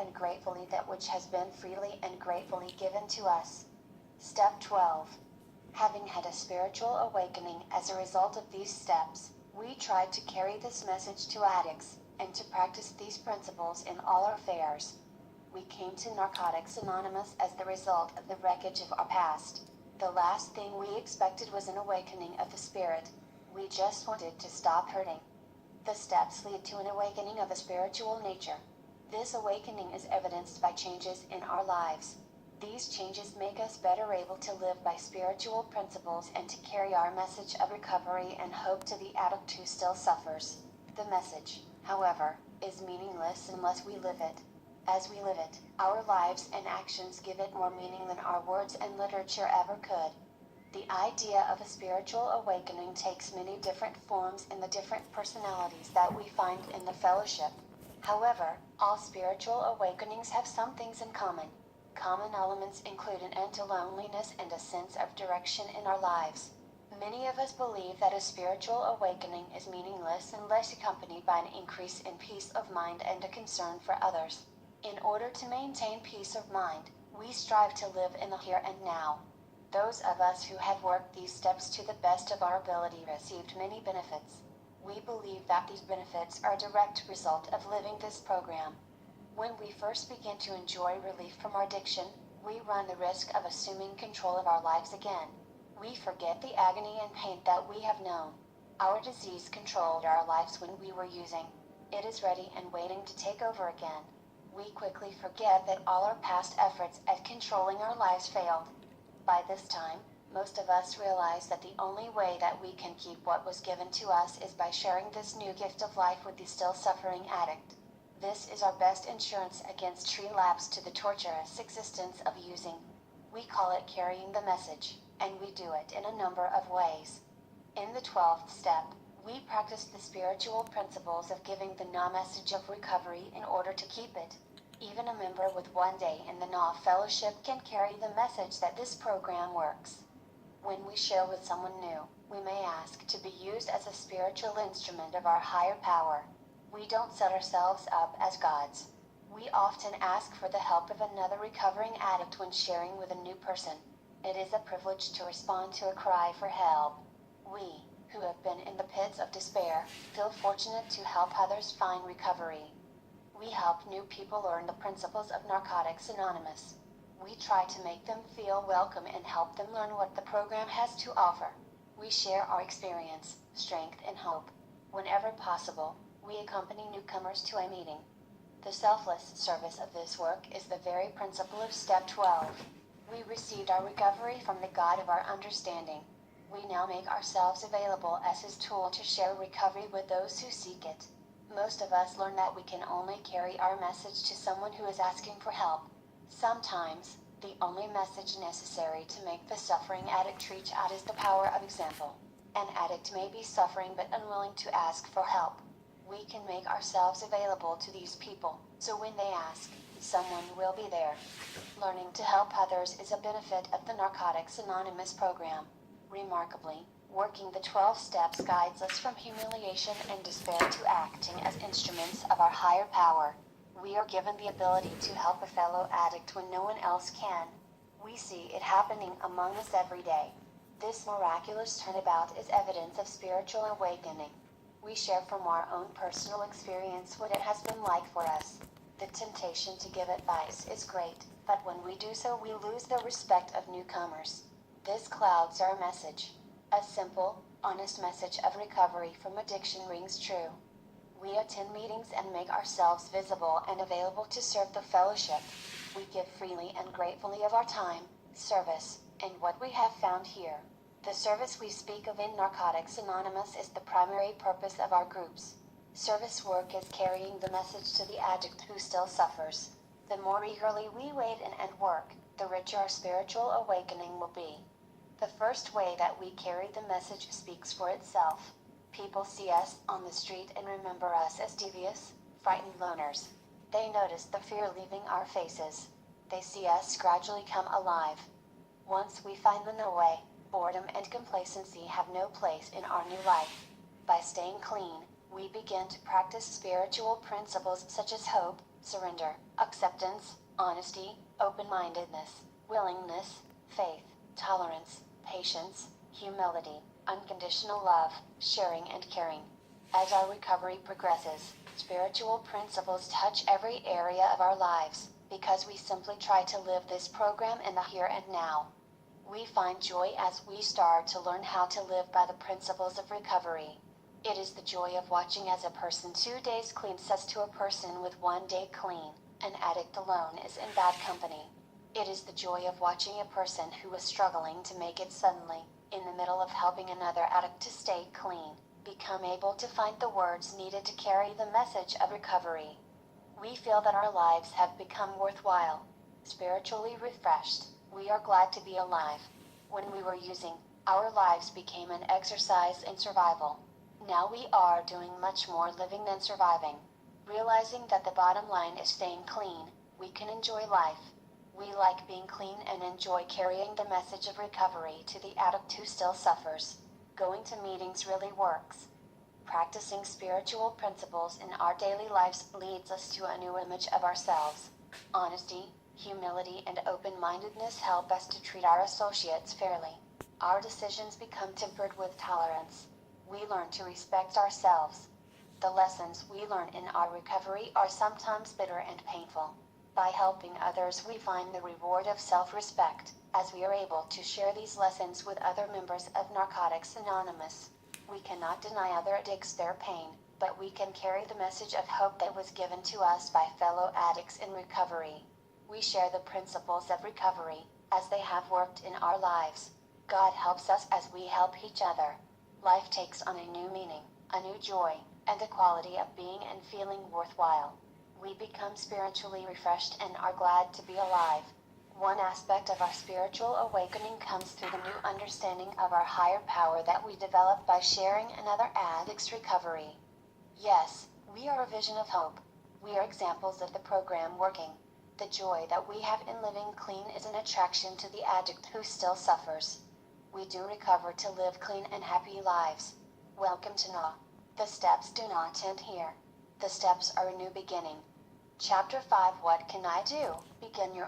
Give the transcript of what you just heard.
and gratefully that which has been freely and gratefully given to us. Step 12. Having had a spiritual awakening as a result of these steps, we tried to carry this message to addicts, and to practice these principles in all our affairs. We came to Narcotics Anonymous as the result of the wreckage of our past. The last thing we expected was an awakening of the spirit. We just wanted to stop hurting. The steps lead to an awakening of a spiritual nature. This awakening is evidenced by changes in our lives. These changes make us better able to live by spiritual principles and to carry our message of recovery and hope to the addict who still suffers. The message, however, is meaningless unless we live it. As we live it, our lives and actions give it more meaning than our words and literature ever could. The idea of a spiritual awakening takes many different forms in the different personalities that we find in the fellowship. However, all spiritual awakenings have some things in common. Common elements include an end to loneliness and a sense of direction in our lives. Many of us believe that a spiritual awakening is meaningless unless accompanied by an increase in peace of mind and a concern for others. In order to maintain peace of mind, we strive to live in the here and now. Those of us who have worked these steps to the best of our ability received many benefits. We believe that these benefits are a direct result of living this program. When we first begin to enjoy relief from our addiction, we run the risk of assuming control of our lives again. We forget the agony and pain that we have known. Our disease controlled our lives when we were using. It is ready and waiting to take over again. We quickly forget that all our past efforts at controlling our lives failed. By this time, most of us realize that the only way that we can keep what was given to us is by sharing this new gift of life with the still suffering addict. This is our best insurance against relapse to the torturous existence of using. We call it carrying the message, and we do it in a number of ways. In the 12th step, we practice the spiritual principles of giving the NA message of recovery in order to keep it. Even a member with one day in the NA fellowship can carry the message that this program works. When we share with someone new, we may ask to be used as a spiritual instrument of our higher power. We don't set ourselves up as gods. We often ask for the help of another recovering addict when sharing with a new person. It is a privilege to respond to a cry for help. We, who have been in the pits of despair, feel fortunate to help others find recovery. We help new people learn the principles of Narcotics Anonymous. We try to make them feel welcome and help them learn what the program has to offer. We share our experience, strength, and hope. Whenever possible, we accompany newcomers to a meeting. The selfless service of this work is the very principle of Step 12. We received our recovery from the God of our understanding. We now make ourselves available as His tool to share recovery with those who seek it. Most of us learn that we can only carry our message to someone who is asking for help. Sometimes, the only message necessary to make the suffering addict reach out is the power of example. An addict may be suffering but unwilling to ask for help. We can make ourselves available to these people, so when they ask, someone will be there. Learning to help others is a benefit of the Narcotics Anonymous program. Remarkably, working the 12 steps guides us from humiliation and despair to acting as instruments of our higher power. We are given the ability to help a fellow addict when no one else can. We see it happening among us every day. This miraculous turnabout is evidence of spiritual awakening. We share from our own personal experience what it has been like for us. The temptation to give advice is great, but when we do so we lose the respect of newcomers. This clouds our message. A simple, honest message of recovery from addiction rings true. We attend meetings and make ourselves visible and available to serve the fellowship. We give freely and gratefully of our time, service, and what we have found here. The service we speak of in Narcotics Anonymous is the primary purpose of our groups. Service work is carrying the message to the addict who still suffers. The more eagerly we wait and work, the richer our spiritual awakening will be. The first way that we carry the message speaks for itself. People see us on the street and remember us as devious, frightened loners. They notice the fear leaving our faces. They see us gradually come alive. Once we find the no way, boredom and complacency have no place in our new life. By staying clean, we begin to practice spiritual principles such as hope, surrender, acceptance, honesty, open-mindedness, willingness, faith, tolerance, patience, humility, unconditional love, sharing and caring. As our recovery progresses, spiritual principles touch every area of our lives, because we simply try to live this program in the here and now. We find joy as we start to learn how to live by the principles of recovery. It is the joy of watching as a person 2 days clean says to a person with 1 day clean, an addict alone is in bad company. It is the joy of watching a person who was struggling to make it suddenly, in the middle of helping another addict to stay clean, become able to find the words needed to carry the message of recovery. We feel that our lives have become worthwhile, spiritually refreshed. We are glad to be alive. When we were using, our lives became an exercise in survival. Now we are doing much more living than surviving. Realizing that the bottom line is staying clean, we can enjoy life. We like being clean and enjoy carrying the message of recovery to the addict who still suffers. Going to meetings really works. Practicing spiritual principles in our daily lives leads us to a new image of ourselves. Honesty, humility, and open-mindedness help us to treat our associates fairly. Our decisions become tempered with tolerance. We learn to respect ourselves. The lessons we learn in our recovery are sometimes bitter and painful. By helping others, we find the reward of self-respect, as we are able to share these lessons with other members of Narcotics Anonymous. We cannot deny other addicts their pain, but we can carry the message of hope that was given to us by fellow addicts in recovery. We share the principles of recovery, as they have worked in our lives. God helps us as we help each other. Life takes on a new meaning, a new joy, and a quality of being and feeling worthwhile. We become spiritually refreshed and are glad to be alive. One aspect of our spiritual awakening comes through the new understanding of our higher power that we develop by sharing another addict's recovery. Yes, we are a vision of hope. We are examples of the program working. The joy that we have in living clean is an attraction to the addict who still suffers. We do recover to live clean and happy lives. Welcome to Na. The steps do not end here. The steps are a new beginning. Chapter 5. What can I do? Begin your